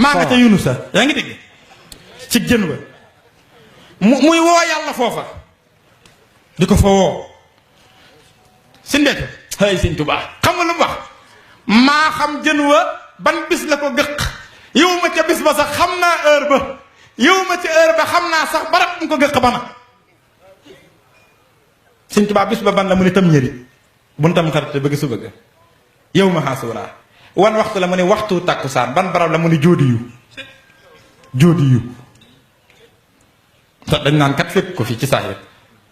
maa nga ca Yunusa yaa ngi dégg ci jën wa muy woo yàlla foofa di ko fa woo si ndeete ay sëñ Tuubaa xam nga lu mu wax maa xam jën wa ban bis la ko gëq yow ma ca bis ba sax xam naa heure ba yow ma ca heure ba xam naa sax barab mu ko gëq ba nag sëñ Tuubaa bis ba ban la mu ne tam ñëri bun tam xarit bëgg su bëgg yow ma xaasuraa wan waxtu la mu ne waxtu tàkkusaan ban barab la mu ne jóodi yu te dañ naan kat fekk ko fii ci saahir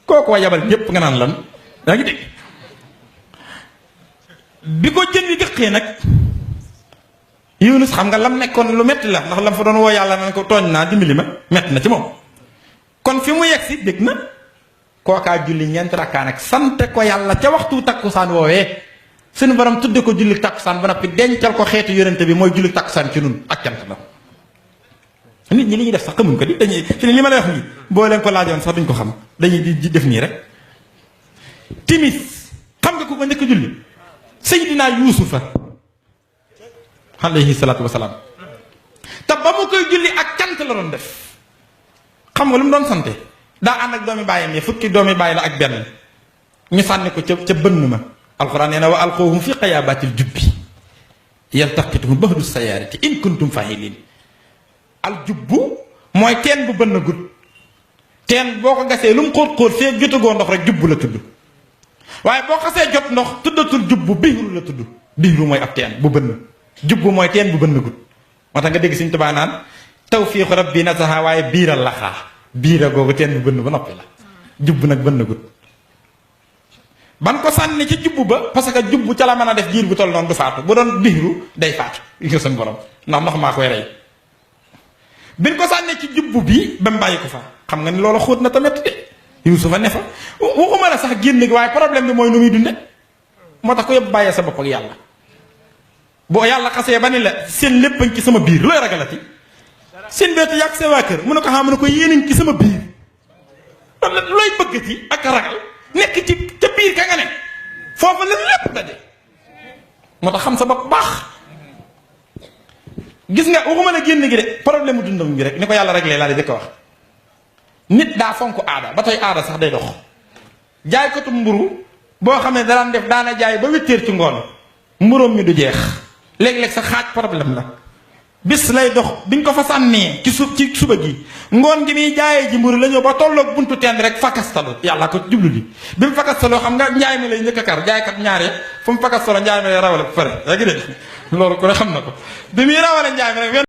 kooku waa yabal ñépp nga naan lan yaa ngi dégg bi ko jën wi gëqee nag Yunus xam nga lam nekkoon lu metti la ndax lam fa doon woo yàlla nan ko tooñ naa dimbali ma metti na ci moom kon fi mu yegg si dégg na kookaa julli ñeenti rakkaa nag sante ko yàlla ca waxtu takkusaan woowee suñu borom tudde ko julli takkusaan ba noppi dencal ko xeetu yonente bi mooy julli takkusaan ci nun ak cant la nit ñi li ñuy def sax xamuñ ko di dañuy fi ne li ma lay wax nii boo leen ko laajoon sax duñ ko xam dañuy di def nii rek timis xam nga ku ko njëkk julli Seydina Yuusufa alayhi salaatu wasalaam te ba mu koy julli ak cant la doon def xam nga lu mu doon sante daa ànd ak doomi bàyyam yi fukki doomi bàyyi la ak benn ñu sànni ko ca bënn ma alxuraan nee na wa alqawhum fi xayaabatil jubbi yaltaqituhum bahdu sayaarati in kuntum fahilin al jubbu mooy teen bu bënn gut teen boo ko gasee lu mu xóot fee jotagoo ndox rek jubbu la tudd waaye boo xasee jot ndox tuddatul jubbu biiru la tudd biiru mooy ab teen bu bënn jubbu mooy teen bu bënn gut moo tax nga dégg Sëñ Tuubaa naan tawfiiqu rabbi nasaha waaye biiral laxaa biira googu teen bu bënn ba noppi la jubbu nag bënn gut ban ko sànni ci jubbu ba parce que jubbu ca la mën a def jiir bu toll noonu du faatu bu doon biiru day faatu nga seen borom ndax ndox maa koy rey bin ko sànnee ci jubbu bi ba mu bàyyi ko fa xam nga ni loolu xóot na tamit de Yuusufa ne fa waxuma la sax génn gi waaye problème bi mooy nu muy dunde moo tax ko yëpp bàyyee sa bopp ak yàlla boo yàlla xasee ba ni la seen léppañ ci sama biir looy ragalati seen beetu yàgg sa waa kër mu ne ko xam ne ko yéenañ ci sama biir looy bëggati ak ragal nekk ci ca biir ka nga ne foofu la lépp daje moo tax xam sa bopp baax gis nga waxuma la génn gi de problème mu dundam bi rek ni ko yàlla réglé laa di jëkk wax nit daa fonk aada ba tey aada sax day dox jaaykatu mburu boo xam ne daan def daana jaay ba 8 heures ci ngoon mburoom mi du jeex léeg-léeg sa xaaj problème la bis lay dox biñ ko fa sànnee ci suba gi ngoon gi muy jaayee ji mburu la ñëw ba tolloog buntu teen rek fakastalu yàlla ko jublu li bi mu fakastaloo xam nga njaay mi lay njëkk a kar jaaykat ñaare fu mu fakastaloo njaay mi lay rawale bu pare yaa ngi dégg loolu ko ne xam na ko bi muy rawale njaay mi rek